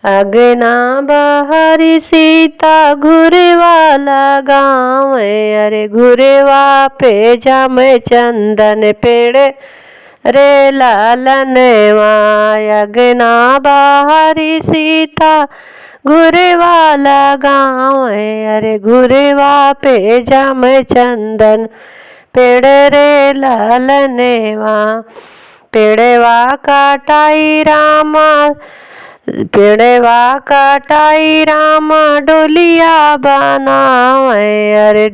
अगना बहरी सीता घुरे वाला गाँव, अरे घुरेवा पे जाम चंदन पेड़ रे लालनवा। अगना बहरी सीता घुरे वाला गाँव, अरे घुरेवा पे जाम चंदन पेड़ रे लालनवा। पेड़वा काटाई रामा, पेड़वा काटाई रामा डोलिया बनावे, अरे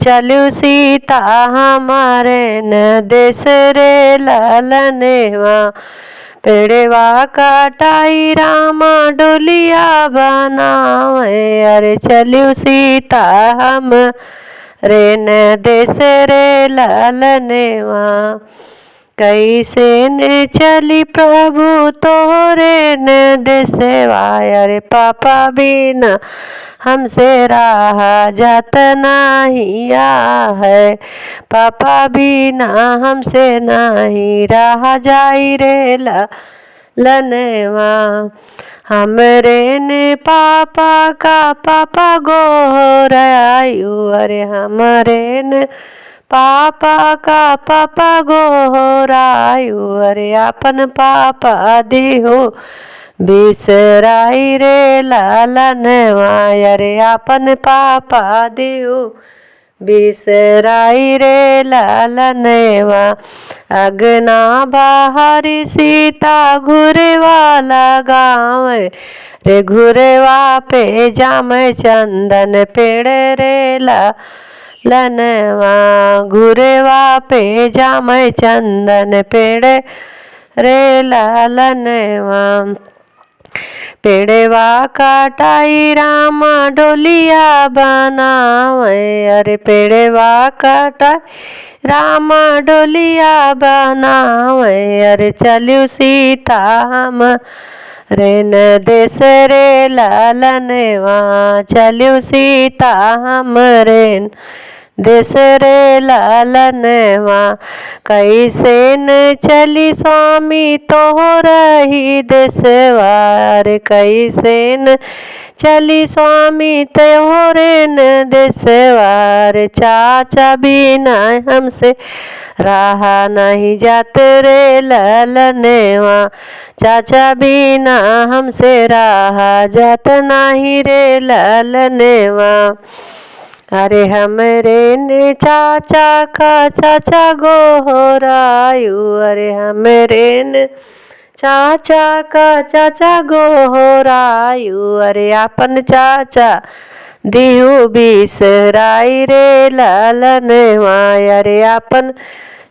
चलू सीता हमारे न देश रे लालनवा। पेड़वा काटाई रामा डोलिया बनावे, अरे चलू सीता हम रे न देश रे लालनवा। कैसे ने चली प्रभु तोरे न देशवा, अरे पापा बिना हमसे रहा जात नहीं है। पापा बिना हमसे नहीं रहा जाई रे लालनवा। हमरे ने पापा का पापा गोहरायु, अरे हमरे ने पापा का पापा गोहरायु, अरे अपन पापा दिहो बिसराई रे लालनवा। अरे अपन पापा दिहो बिसराई रे लालनवा। अगना बहरी सीता घुरे वाला गाँव, रे घुरेवा पे जाम चंदन पेड़ रे लालनवा। घुरेवा पे जाम चंदन पेड़ रे लालनवा। पेड़वा काटाई रामा डोलिया बनावे, अरे पेड़वा काटाई रामा डोलिया बनावे, अरे चलू सीता हम रे न देश रे लालनवा। चलू सीता हम रे देश रे लालनवा। कैसे न चली स्वामी तोहरही देशवा, अरे कैसे न चली स्वामी तोहरे न देशवा। अरे चाचा बिना हमसे रहा नहीं जात रे लालनवा। चाचा बिना हमसे रहा जात नहीं रे लालनवा। अरे हमरे ने चाचा का चाचा गोहरायु, अरे हमरे ने चाचा का चाचा गोहरायु, अरे अपन चाचा दिहु बिसराई रे लालनवा। अरे अपन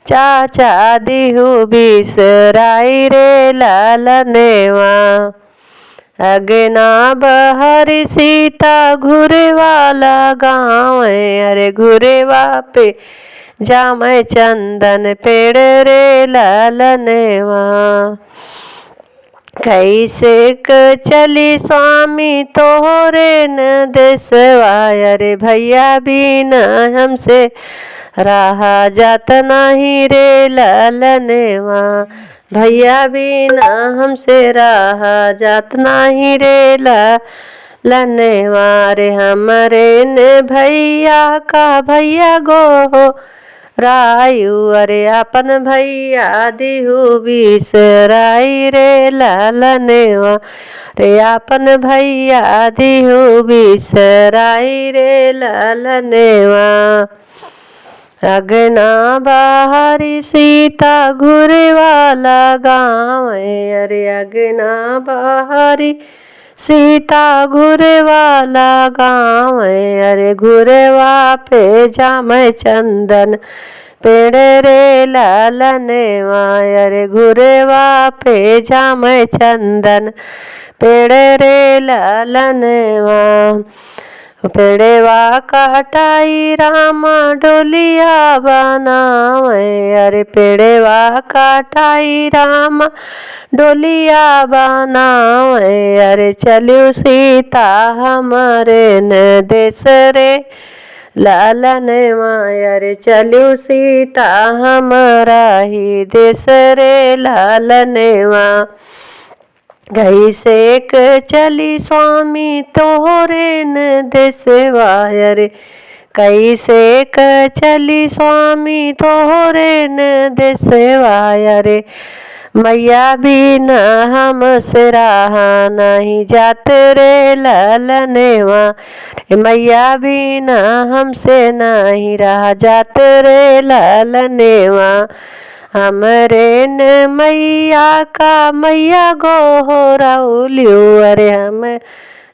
चाचा दिहु बिसराई रे लालनवा। अगना बहरी सीता घुरे वाला गाँव, अरे घुरेवा पे जाम चंदन पेड़ रे लालनवा। कैसे चली स्वामी तोहरे न देशवा, अरे भैया बिना हमसे रहा जात नहीं रे लालनवा। भैया बिना हमसे रहा जात नहीं रे लालनवा। रे हमरे ने भैया का भैया गोहरायु, अरे अपन भैया दिहु बिसराई रे लालनवा। रे अपन भैया दिहु बिसराई रे लालनवा। अगना बहरी सीता घुरे वाला गाँव, अरे अगना बहरी सीता घुरे वाला गाँव, अरे घुरेवा पे जाम चंदन पेड़ रे लालनवा। अरे घुरेवा पे जाम चंदन पेड़ रे लालनवा। पेड़वा काटाई रामा डोलिया बनावे, अरे पेड़वा काटाई रामा डोलिया बनावे, अरे चलू सीता हमारे न देश रे लालनवा। अरे चलू सीता हमारा ही देश रे लालनवा। गई सेक चली स्वामी तोहरे न देसवा रे, कई सेक चली स्वामी तोहरे न देसवा रे। मैया बिना हमसे रहा नहीं जात रे ललनेवा, मैया बिना हमसे नहीं रहा जात रे ललनेवा। हमरे न मैया का मैया गोहराउलियो अरे हम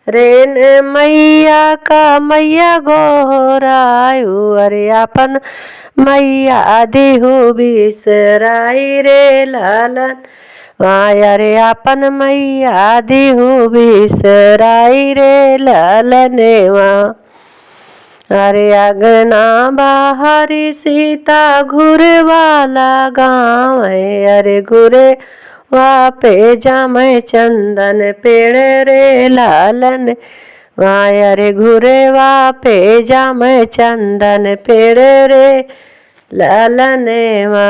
रेन मैया का मैया गोहरायु अरे अपन मैया देहु बिसराई रे लालन माया रे अपन मैया देहु बिसराई रे लालनेवा। अरे अगना बाहरी सीता घुरे वाला गाँव है, अरे घुरे वापे जामे चंदन पेड़ रे लालन माया रे घुरे वापे जामे चंदन पेड़ रे लालनेवा।